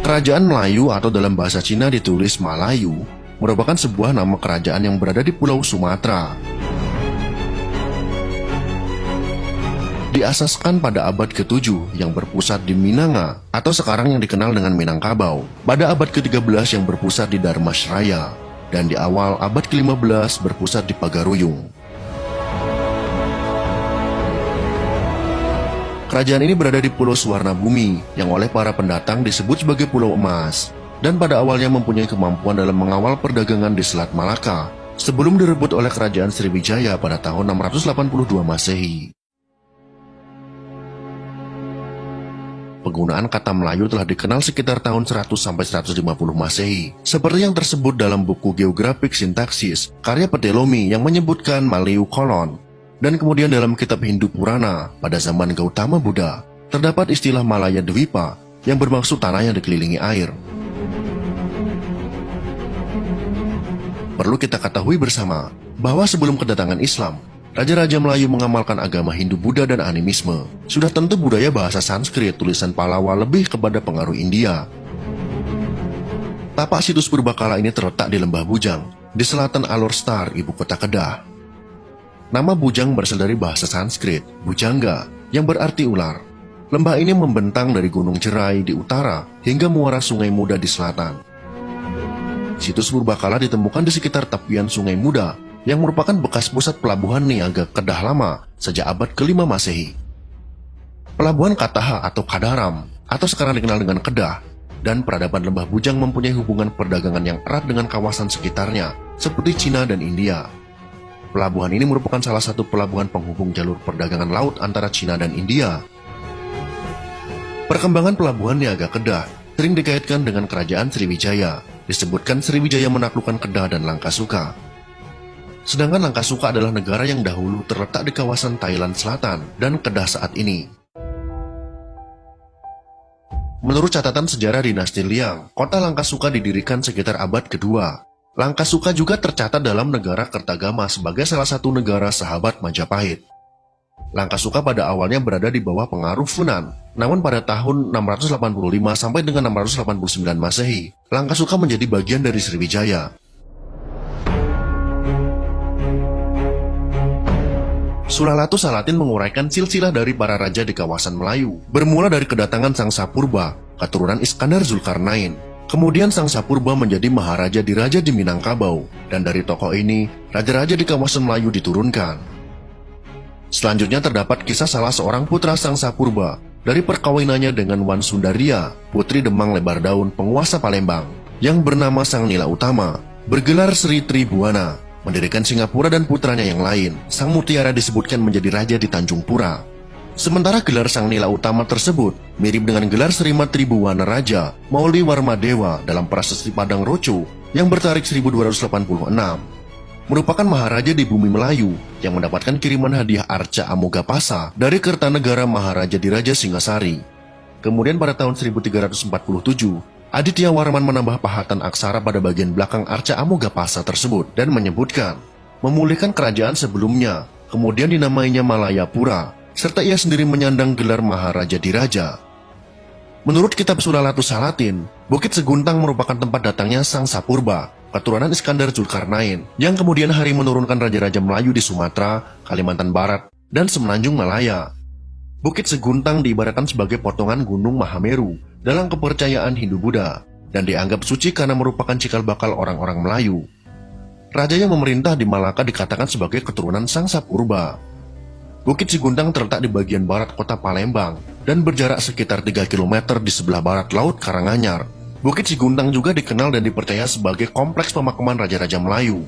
Kerajaan Melayu atau dalam bahasa Cina ditulis Malayu merupakan sebuah nama kerajaan yang berada di Pulau Sumatera. Diasaskan pada abad ke-7 yang berpusat di Minanga atau sekarang yang dikenal dengan Minangkabau, pada abad ke-13 yang berpusat di Dharmasraya, dan di awal abad ke-15 berpusat di Pagaruyung. Kerajaan ini berada di Pulau Suwarnabumi yang oleh para pendatang disebut sebagai Pulau Emas, dan pada awalnya mempunyai kemampuan dalam mengawal perdagangan di Selat Malaka sebelum direbut oleh Kerajaan Sriwijaya pada tahun 682 Masehi. Penggunaan kata Melayu telah dikenal sekitar tahun 100-150 Masehi, seperti yang tersebut dalam buku Geographic Syntaxis karya Petelomi yang menyebutkan Malayu Kolon. Dan kemudian dalam kitab Hindu Purana pada zaman Gautama Buddha, terdapat istilah Malaya Dwipa yang bermaksud tanah yang dikelilingi air. Perlu kita ketahui bersama bahwa sebelum kedatangan Islam, Raja-Raja Melayu mengamalkan agama Hindu, Buddha, dan animisme. Sudah tentu budaya bahasa Sanskrit tulisan Pallava lebih kepada pengaruh India. Tapak situs purbakala ini terletak di Lembah Bujang, di selatan Alor Star, ibu kota Kedah. Nama Bujang berasal dari bahasa Sanskrit, Bujangga, yang berarti ular. Lembah ini membentang dari Gunung Jerai di utara hingga muara Sungai Muda di selatan. Situs purbakala ditemukan di sekitar tepian Sungai Muda, yang merupakan bekas pusat pelabuhan niaga Kedah lama sejak abad ke-5 Masehi. Pelabuhan Kataha atau Kadaram, atau sekarang dikenal dengan Kedah, dan peradaban Lembah Bujang mempunyai hubungan perdagangan yang erat dengan kawasan sekitarnya, seperti Cina dan India. Pelabuhan ini merupakan salah satu pelabuhan penghubung jalur perdagangan laut antara Cina dan India. Perkembangan pelabuhan niaga Kedah sering dikaitkan dengan kerajaan Sriwijaya. Disebutkan Sriwijaya menaklukkan Kedah dan Langkasuka. Sedangkan Langkasuka adalah negara yang dahulu terletak di kawasan Thailand Selatan dan Kedah saat ini. Menurut catatan sejarah dinasti Liang, kota Langkasuka didirikan sekitar abad kedua. Langkasuka juga tercatat dalam negara Kertagama sebagai salah satu negara sahabat Majapahit. Langkasuka pada awalnya berada di bawah pengaruh Funan, namun pada tahun 685 sampai dengan 689 Masehi, Langkasuka menjadi bagian dari Sriwijaya. Sulalatu Salatin menguraikan silsilah dari para raja di kawasan Melayu, bermula dari kedatangan Sang Sapurba, keturunan Iskandar Zulkarnain. Kemudian Sang Sapurba menjadi maharaja di Raja di Minangkabau, dan dari tokoh ini, raja-raja di kawasan Melayu diturunkan. Selanjutnya terdapat kisah salah seorang putra Sang Sapurba dari perkawinannya dengan Wan Sundaria, putri Demang Lebar Daun, penguasa Palembang, yang bernama Sang Nila Utama, bergelar Sri Tribuana, mendirikan Singapura dan putranya yang lain. Sang Mutiara disebutkan menjadi raja di Tanjung Pura. Sementara gelar Sang Nila Utama tersebut mirip dengan gelar Sri Matribuana Raja Mauli Warmadewa dalam prasasti Padang Roco yang bertarikh 1286. Merupakan maharaja di bumi Melayu yang mendapatkan kiriman hadiah arca Amogapasa dari Kertanegara Maharaja di Raja Singasari. Kemudian pada tahun 1347, Aditya Warman menambah pahatan aksara pada bagian belakang arca Amogapasa tersebut dan menyebutkan memulihkan kerajaan sebelumnya, kemudian dinamainya Malayapura, serta ia sendiri menyandang gelar Maharaja Diraja. Menurut kitab Sulalatu Salatin, Bukit Seguntang merupakan tempat datangnya Sang Sapurba, keturunan Iskandar Zulkarnain, yang kemudian hari menurunkan raja-raja Melayu di Sumatera, Kalimantan Barat, dan Semenanjung Malaya. Bukit Seguntang diibaratkan sebagai potongan Gunung Mahameru dalam kepercayaan Hindu-Buddha, dan dianggap suci karena merupakan cikal bakal orang-orang Melayu. Raja yang memerintah di Malaka dikatakan sebagai keturunan Sang Sapurba. Bukit Seguntang terletak di bagian barat kota Palembang dan berjarak sekitar 3 km di sebelah barat Laut Karanganyar. Bukit Seguntang juga dikenal dan dipercaya sebagai kompleks pemakaman raja-raja Melayu.